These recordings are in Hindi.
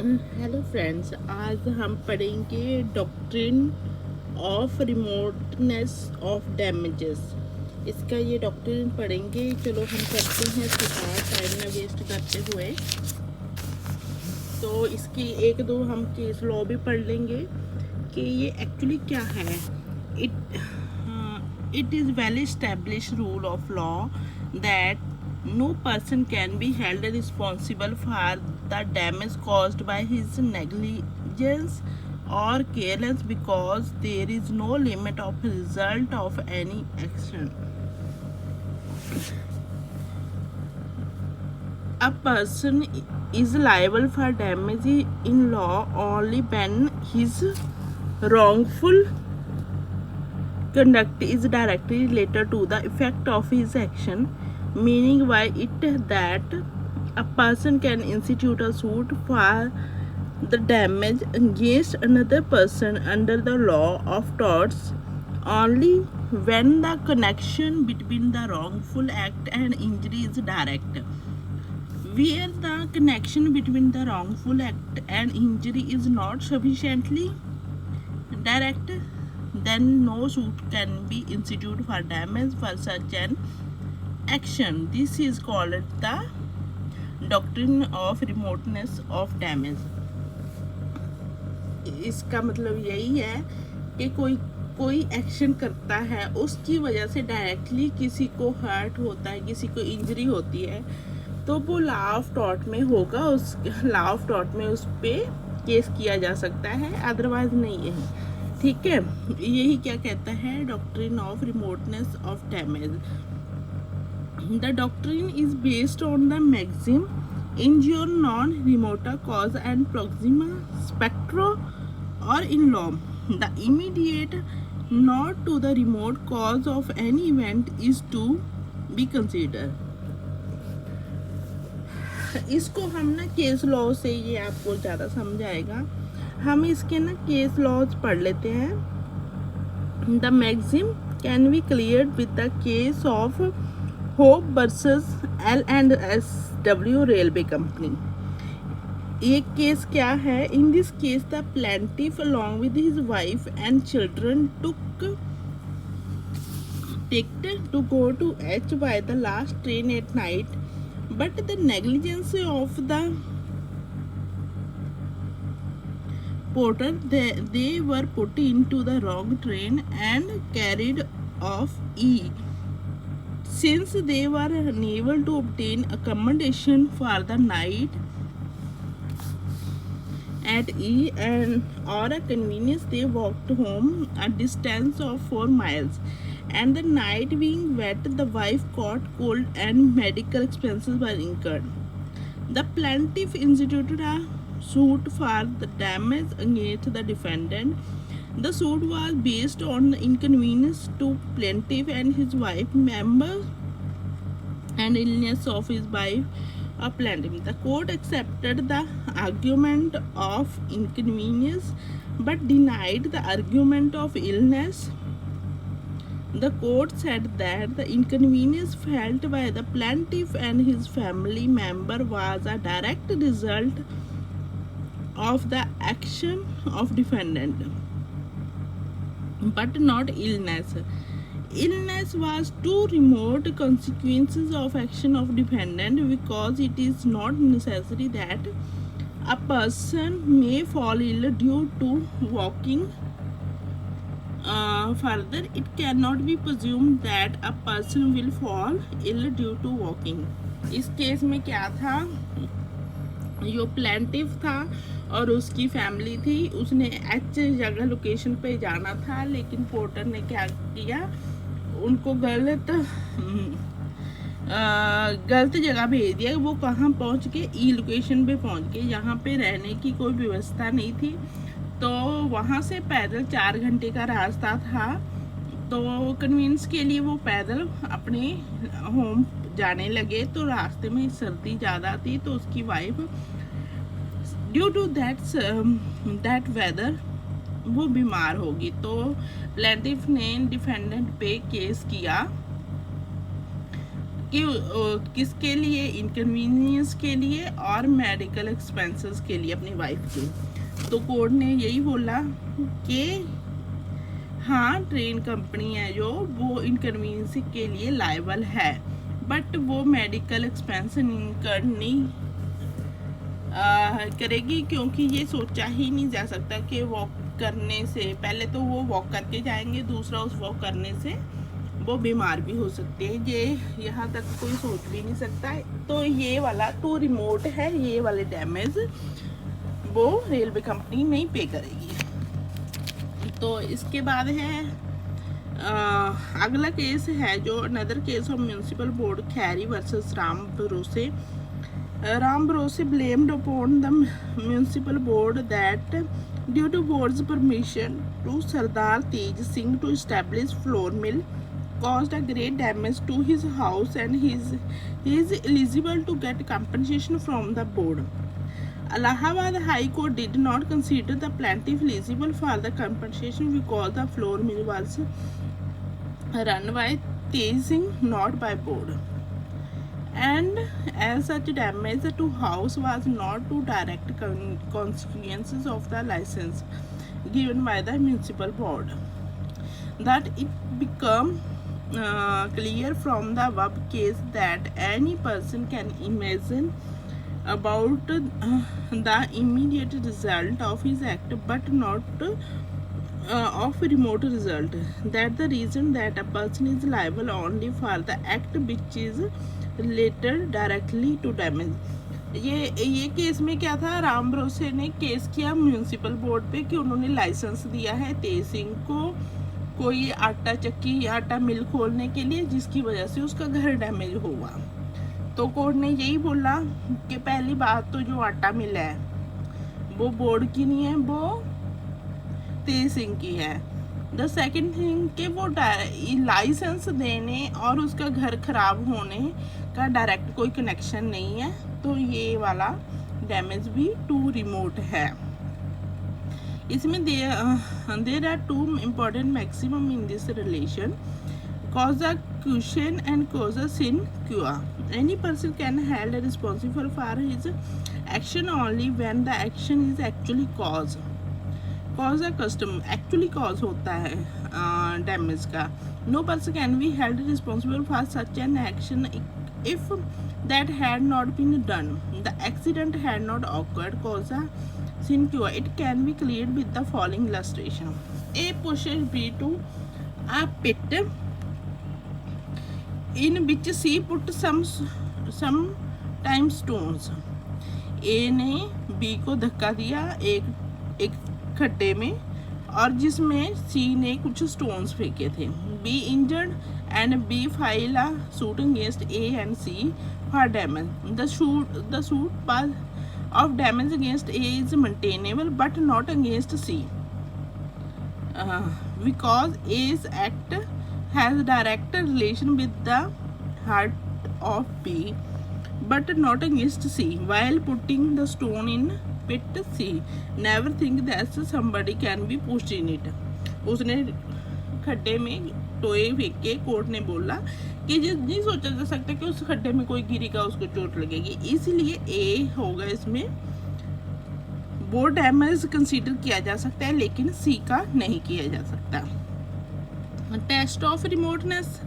हेलो फ्रेंड्स, आज हम पढ़ेंगे doctrine of remoteness of damages. इसका ये डॉक्ट्रिन पढ़ेंगे। चलो हम करते हैं स्टार्ट, टाइम ना वेस्ट करते हुए। तो इसकी एक दो हम केस लॉ भी पढ़ लेंगे कि ये एक्चुअली क्या है। It is well established rule of law that no person can be held responsible for the damage caused by his negligence or carelessness because there is no limit of result of any action. A person is liable for damage in law only when his wrongful conduct is directly related to the effect of his action, meaning by it that a person can institute a suit for the damage against another person under the law of torts only when the connection between the wrongful act and injury is direct. Where the connection between the wrongful act and injury is not sufficiently direct, then no suit can be instituted for damage for such an action. This is called the doctrine of remoteness of damage. इसका मतलब यही है कि कोई एक्शन करता है, उसकी वजह से डायरेक्टली किसी को हर्ट होता है, किसी को इंजरी होती है, तो वो लॉ ऑफ टॉर्ट में होगा। उस लॉ ऑफ टॉर्ट में उस पर केस किया जा सकता है, अदरवाइज नहीं है। ठीक है, यही क्या कहता है doctrine of remoteness of damage. The doctrine is based on the maxim injure non remota cause and proxima spectro, or in law the immediate not to the remote cause of any event is to be considered. इसको हम ना केस लॉ से, ये आपको ज़्यादा समझ आएगा। हम इसके ना केस लॉज पढ़ लेते हैं। The maxim can be cleared with the case of Hope versus L&SW railway company. ये केस क्या है? In this case the plaintiff along with his wife and children took ticket to go to H by the last train at night, but the negligence of the porter, they were put into the wrong train and carried off E. Since they were unable to obtain accommodation for the night at E or a convenience, they walked home a distance of 4 miles. And the night being wet, the wife caught cold and medical expenses were incurred. The plaintiff instituted a suit for the damage against the defendant. The suit was based on the inconvenience to plaintiff and his wife, members and illness of his wife or plaintiff. The court accepted the argument of inconvenience but denied the argument of illness. The court said that the inconvenience felt by the plaintiff and his family member was a direct result of the action of defendant, but not illness. Illness was too remote consequences of action of defendant, because it is not necessary that a person may fall ill due to walking. Further, it cannot be presumed that a person will fall ill due to walking. इस केस में क्या था? जो प्लेंटिफ था और उसकी फैमिली थी, उसने एच जगह लोकेशन पे जाना था, लेकिन पोर्टर ने क्या किया, उनको गलत जगह भेज दिया। वो कहाँ पहुँच के? ई लोकेशन पे पहुँच के, यहाँ पे रहने की कोई व्यवस्था नहीं थी। तो वहाँ से पैदल 4 घंटे का रास्ता था। तो कन्वीनियंस के लिए वो पैदल अपने होम जाने लगे। तो रास्ते में सर्दी ज़्यादा थी, तो उसकी wife due to that weather वो बीमार होगी। तो प्लेंटिफ ने डिफेंडेंट पे केस किया कि किसके लिए, इनकन्वीनियंस के लिए और मेडिकल एक्सपेंसेस के लिए अपनी वाइफ के। तो कोर्ट ने यही बोला कि हाँ ट्रेन कंपनी है जो वो इनकन्वीनियंस के लिए लायबल है, बट वो मेडिकल एक्सपेंस इनकर नहीं करेगी, क्योंकि ये सोचा ही नहीं जा सकता कि वॉक करने से पहले तो वो वॉक करके जाएंगे, दूसरा उस वॉक करने से वो बीमार भी हो सकते हैं, ये यहाँ तक कोई सोच भी नहीं सकता है। तो ये वाला तो रिमोट है, ये वाले डैमेज वो रेलवे कंपनी नहीं पे करेगी। तो इसके बाद है अगला केस है जो another case of municipal board Khairi versus Ram भरोसे। Ram Bose blamed upon the municipal board that due to board's permission to Sardar Tej Singh to establish flour mill caused a great damage to his house and he is eligible to get compensation from the board. Allahabad High Court did not consider the plaintiff eligible for the compensation because the flour mill was run by Tej Singh, not by board. And as such damage to house was not to direct consequences of the license given by the municipal board. That it become clear from the above case that any person can imagine about the immediate result of his act but not of remote result, that the reason that a person is liable only for the act which is related directly to damage। ये केस में क्या था, राम भरोसे ने केस किया म्यूनसिपल बोर्ड पे कि उन्होंने लाइसेंस दिया है तेज सिंह को कोई आटा चक्की या आटा मिल खोलने के लिए, जिसकी वजह से उसका घर डैमेज हुआ। तो कोर्ट ने यही बोला कि पहली बात तो जो आटा मिल है वो बोर्ड की नहीं है, वो तेज सिंह की है। द सेकेंड थिंग कि वो लाइसेंस देने और उसका घर खराब होने का डायरेक्ट कोई कनेक्शन नहीं है, तो ये वाला डैमेज भी टू रिमोट है। इसमें there are two important maximum in this relation, causa cushion and causa sin qua. Any person can held responsible for his action only when the action is actually cause. Cause a custom actually cause होता है डैमेज का। No person can be held responsible for such an action if that had not been done. The accident had not occurred. Causa sin qua. It can be cleared with the following illustration. A pushes B to a pit in which C put some time stones. A ने B को धक्का दिया एक खड्डे में और जिसमें सी ने कुछ स्टोन्स फेंके थे। B injured and B file a suit against A and C for damage. The suit of damage against A is maintainable but not against C because as act has direct relation with the heart of B but not against C. While putting the stone in pit C, never think that somebody can be pushed in it. उसने खड्डे में टोए फेंक के कोर्ट ने बोला कि नहीं सोचा जा सकता कि उस खड्डे में कोई गिरेगा उसको चोट लगेगी, इसलिए ए होगा इसमें। वो डैमेज कंसीडर किया जा सकता है लेकिन सी का नहीं किया जा सकता। टेस्ट ऑफ रिमोटनेस,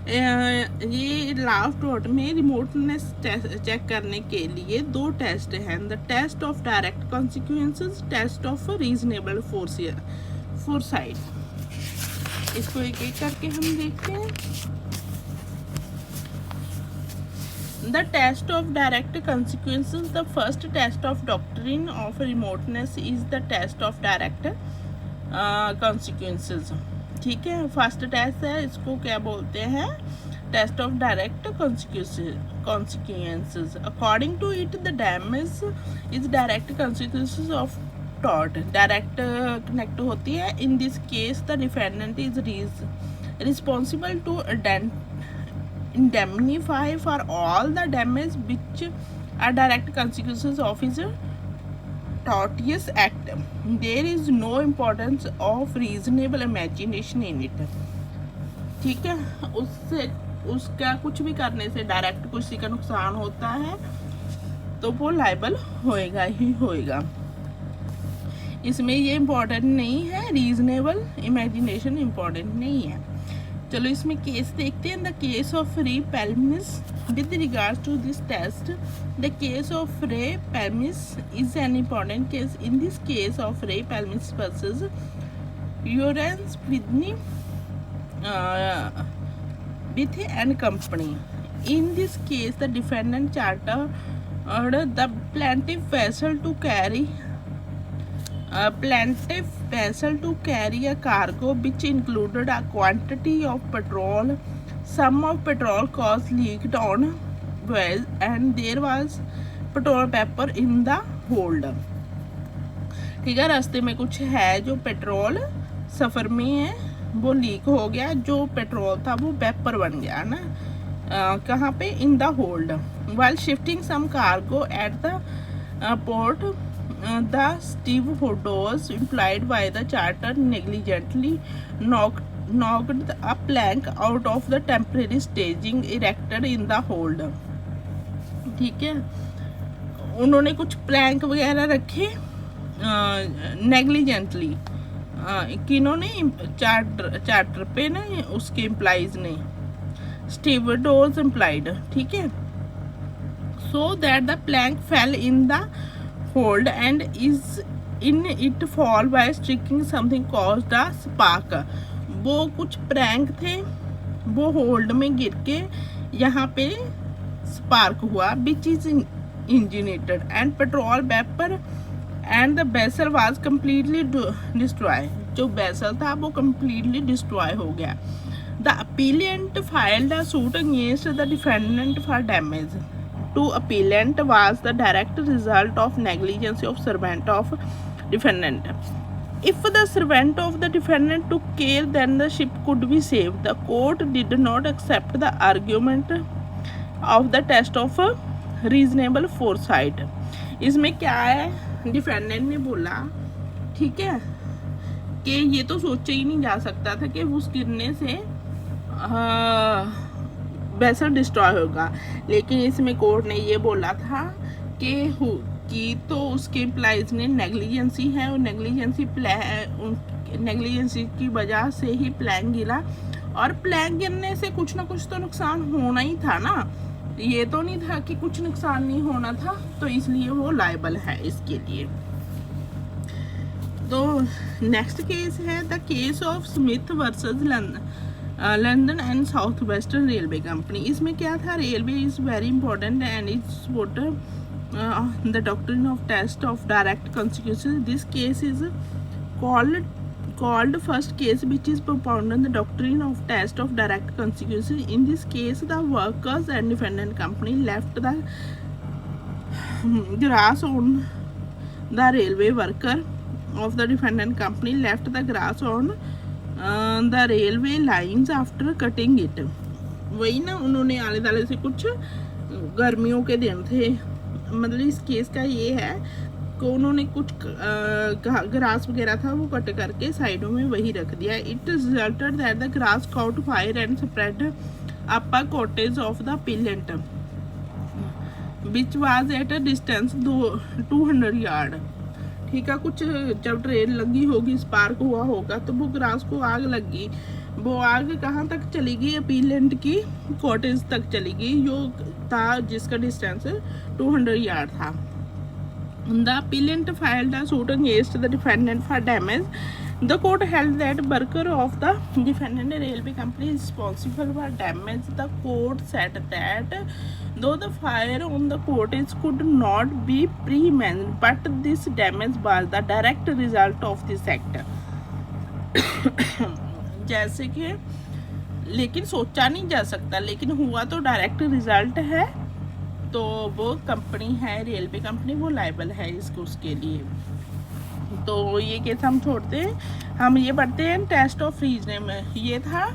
ये लास्ट कोर्ट में रिमोटनेस चेक करने के लिए दो टेस्ट हैं, the test of direct consequences, test of reasonable foresight. इसको एक एक करके हम देखते हैं। The test of direct consequences, the first test of doctrine of remoteness is the test of direct consequences. ठीक है, फर्स्ट टेस्ट है, इसको क्या बोलते हैं, test of direct consequences. According to it the damage is direct consequences of tort, direct connect होती है। In this case the defendant is responsible to indemnify for all the damage which are direct consequences of his tortious act. There is no importance of reasonable imagination in it. ठीक है, उससे उसका कुछ भी करने से डायरेक्ट किसी का नुकसान होता है तो वो लाइबल होएगा ही होएगा। इसमें ये इम्पोर्टेंट नहीं है, रीजनेबल इमेजिनेशन इम्पोर्टेंट नहीं है। चलो इसमें केस देखते हैं। The case of Re Polemis with regards to this test, the case of Re Polemis is an important case. In this case of Re Polemis versus Furness Withy with and company. In this case, the defendant chartered the plaintiff vessel to carry a cargo which included a quantity of petrol. Some of petrol was leaked on voyage and there was petrol vapor in the hold. ठीक है, रास्ते में कुछ है जो पेट्रोल सफ़र में है वो लीक हो गया, जो पेट्रोल था वो वेपर बन गया ना, कहाँ पे, in the hold. While shifting some cargo at the port the stevedores employed by the charter negligently knocked a plank out of the temporary staging erected in the hold। ठीक है, उन्होंने कुछ प्लैंक वगैरह रखे नेग्लिजेंटली, किन्होंने, चार्टर पे ना, उसके एम्प्लॉइज ने, स्टीवडोर्स एम्प्लॉयड, ठीक है। So that the plank fail in the hold and is in it fall bye striking something caused a spark. वो कुछ प्लैंक थे, वो होल्ड में गिर के यहाँ पे स्पार्क हुआ, which is engineered and petrol vapour and the vessel was completely destroy. जो वेसल था वो कम्प्लीटली डिस्ट्रॉय हो गया। The appellant filed a suit against the defendant for damage to appellant was the direct result of negligence of servant of defendant. If the servant of the defendant took care, then the ship could be saved. The court did not accept the argument of the test of reasonable foresight. इसमें क्या है, डिफेंडेंट ने बोला, ठीक है, कि ये तो सोचा ही नहीं जा सकता था कि उस गिरने से वेसल डिस्ट्रॉय होगा, लेकिन इसमें कोर्ट ने ये बोला था कि तो उसके एम्प्लॉइज ने नेग्लिजेंसी है और नेग्लिजेंसी की वजह से ही प्लैंक गिरा, और प्लैंक गिरने से कुछ ना कुछ तो नुकसान होना ही था ना, ये तो नहीं था कि कुछ नुकसान नहीं होना था, तो इसलिए वो लायबल है इसके लिए। तो नेक्स्ट केस है the case of Smith versus London and south western railway company. इसमें क्या था, railway is very important and it's vote the doctrine of test of direct consequences. This case is called first case which is propounded the doctrine of test of direct consequences. In this case, the workers and defendant company left the grass on the railway. Worker of the defendant company left the grass on the railway lines after cutting it. वही ना, उन्होंने आले दाले से कुछ, गर्मियों के दिन थे, मतलब इस केस का ये है कि उन्होंने कुछ ग्रास वगैरह था वो कट करके साइडों में वही रख दिया। It resulted that the grass caught fire and spread up a cottage of the appellant which was at a distance 200 yards। ठीक है, कुछ जब ट्रेन लगी होगी, स्पार्क हुआ होगा, तो वो ग्रास को आग लगी, वो आग कहाँ तक चली गई, अपीलेंट की कॉटेज तक चली गई, जो था जिसका डिस्टेंस 200 यार्ड था। The appellant filed a suit against the defendant for damage. The court held that worker of the defendant railway company responsible for damage. The court set that though the fire on the cottage could not be prevented, but this damage was the direct result of this act। जैसे कि, लेकिन सोचा नहीं जा सकता, लेकिन हुआ तो डायरेक्ट रिजल्ट है, तो वो कंपनी है, रेलवे कंपनी, वो लायबल है इसको, उसके लिए। तो ये केस हम छोड़ते हैं, हम ये पढ़ते हैं टेस्ट ऑफ रीजनेबल। ये था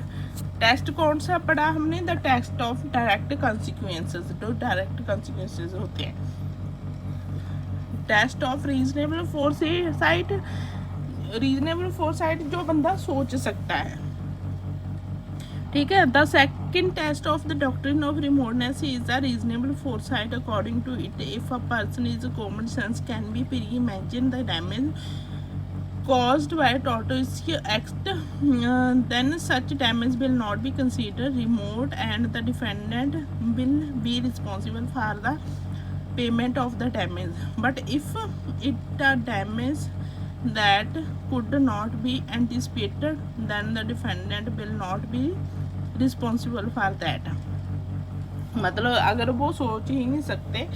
टेस्ट, कौन सा पढ़ा हमने, the test of direct consequences. जो डायरेक्ट कॉन्सिक्वेंसेस होते हैं, test of reasonable foresight. Reasonable foresight जो बंदा सोच सकता है, ठीक है. The second test of the doctrine of remoteness is a reasonable foresight. According to it, if a person is common sense can be pre imagine the damage caused by a tortoise act, then such damage will not be considered remote and the defendant will be responsible for the payment of the damage. But if it a damage that could not be anticipated, then the defendant will not be responsible for that. मतलब अगर वो सोच ही नहीं सकते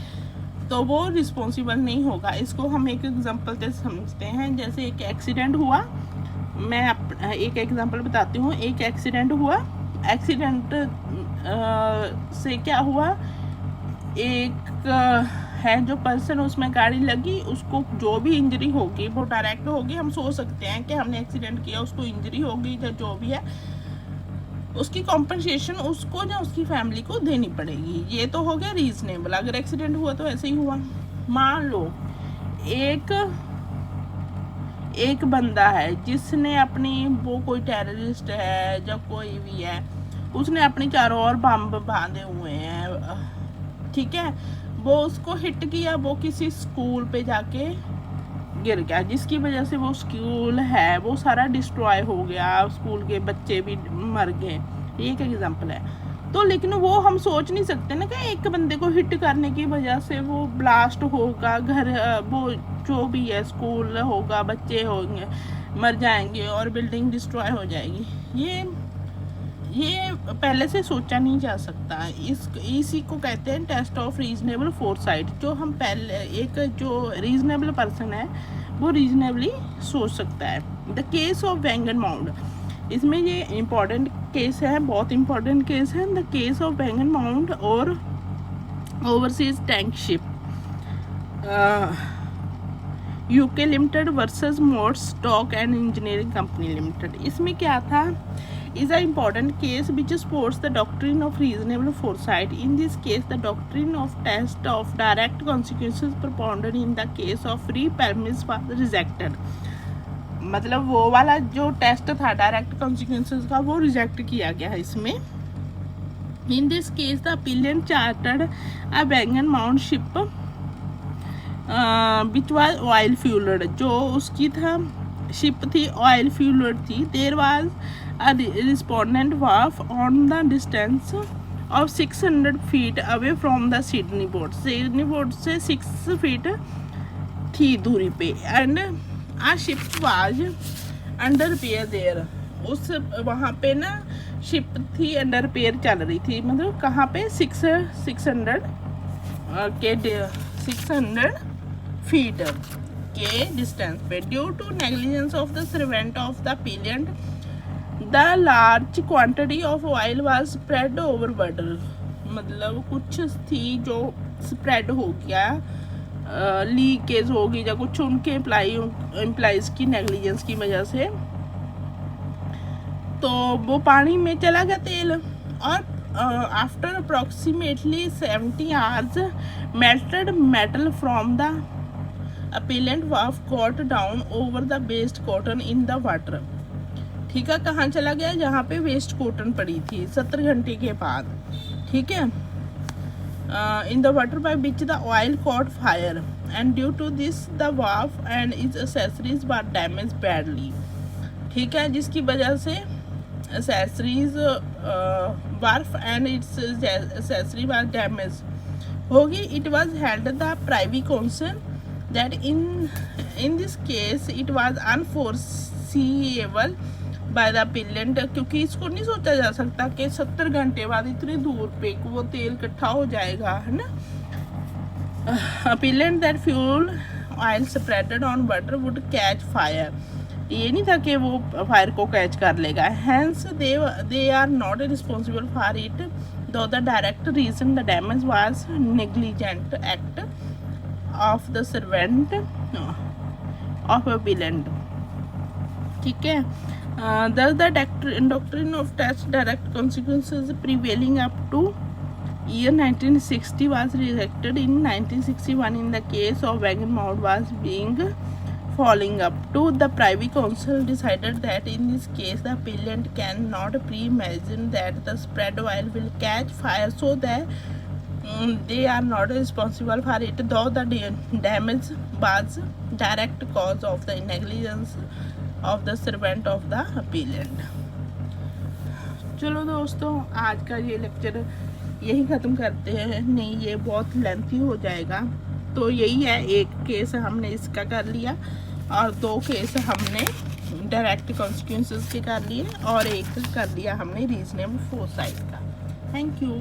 तो वो रिस्पॉन्सिबल नहीं होगा. इसको हम एक एग्जांपल से समझते हैं. जैसे एक एक्सीडेंट हुआ, मैं एक एग्जांपल बताती हूँ. एक एक्सीडेंट हुआ. एक्सीडेंट से क्या हुआ, एक है जो पर्सन उसमें गाड़ी लगी, उसको जो भी इंजरी होगी वो डायरेक्ट होगी. हम सोच सकते हैं कि हमने एक्सीडेंट किया, उसको इंजरी होगी या जो भी है, उसकी कॉम्पनसेशन उसको या उसकी फैमिली को देनी पड़ेगी. ये तो हो गया रीजनेबल. अगर एक्सीडेंट हुआ तो ऐसे ही हुआ. मान लो एक बंदा है जिसने अपनी, वो कोई टेररिस्ट है या कोई भी है, उसने अपने चारों ओर बम बांधे हुए हैं. ठीक है, वो उसको हिट किया, वो किसी स्कूल पे जाके गिर गया, जिसकी वजह से वो स्कूल है वो सारा डिस्ट्रॉय हो गया, स्कूल के बच्चे भी मर गए. ये एक एग्जांपल है. तो लेकिन वो हम सोच नहीं सकते ना कि एक बंदे को हिट करने की वजह से वो ब्लास्ट होगा, घर वो जो भी है स्कूल होगा, बच्चे होंगे, मर जाएंगे और बिल्डिंग डिस्ट्रॉय हो जाएगी. ये पहले से सोचा नहीं जा सकता. इसी को कहते हैं टेस्ट ऑफ रीजनेबल फोरसाइट. जो हम पहले, एक जो रीजनेबल पर्सन है वो रीजनेबली सोच सकता है. The case of Wagon Mound, इसमें ये इम्पॉर्टेंट केस है, बहुत इम्पॉर्टेंट केस है. The case of Wagon Mound और overseas tankship UK limited versus Mort's Dock and engineering company limited. इसमें क्या था, is an important case which supports the doctrine of reasonable foresight. In this case, the doctrine of test of direct consequences propounded in the case of free permits was rejected. मतलब वो वाला जो टेस्ट था डायरेक्ट कॉन्सिक्वेंसेस का, वो रिजेक्ट किया गया है इसमें. In this case, the appellant chartered a Waggon Mount ship which was oil fueled. जो उसकी था शिप थी, ऑयल फ्यूल्ड थी. There was a respondent wharf on the distance of 600 feet away from the Sydney port. Sydney port से 6 feet थी दूरी पे. and a ship was under repair there. उस वहाँ पे ना शिप थी अंडर रिपेयर चल रही थी. मतलब कहाँ पे, 600 फीट के डिस्टेंस पे. Due to negligence of the servant of the appellant, the large quantity of oil was spread over water. मतलब कुछ थी जो स्प्रेड हो गया, लीकेज होगी या कुछ उनके एम्प्लॉइज की नेग्लिजेंस की वजह से, तो वो पानी में चला गया तेल. और after approximately 70 hours melted metal from the appellant wharf got down over the waste cotton in the water. ठीक है, कहाँ चला गया, जहाँ पे वेस्ट कॉटन पड़ी थी 70 घंटे के बाद. ठीक है, in the water by which the oil caught fire and due to this the wharf and its accessories were damage badly. ठीक है, जिसकी वजह से accessories wharf and its accessory were damage होगी. It was held the Privy Council that in this case it was unforeseeable by the appellant, क्योंकि इसको नहीं सोचा जा सकता कि 70 घंटे बाद इतनी दूर पे वो तेल इकट्ठा हो जाएगा, है ना. appellant that fuel oil spreaded on water would catch fire. ये नहीं था कि वो फायर को कैच कर लेगा. hence they are not responsible for it, though the direct reason the damage was negligent act of the servant of appellant. ठीक है, thus the doctrine of test direct consequences prevailing up to year 1960 was rejected in 1961 in the case of Waggon Mount was being following up to the Privy Council decided that in this case the appellant cannot pre-imagine that the spread oil will catch fire, so that they are not responsible for it, though the damage was direct cause of the negligence of the servant of the appellant. चलो दोस्तों, आज का ये लेक्चर यही ख़त्म करते हैं, नहीं ये बहुत लेंथी हो जाएगा। तो यही है, एक केस हमने इसका कर लिया और 2 केस हमने डायरेक्ट कॉन्सिक्वेंसेस के कर लिए और एक कर लिया हमने रीजनेबल फोरसाइट का। Thank you.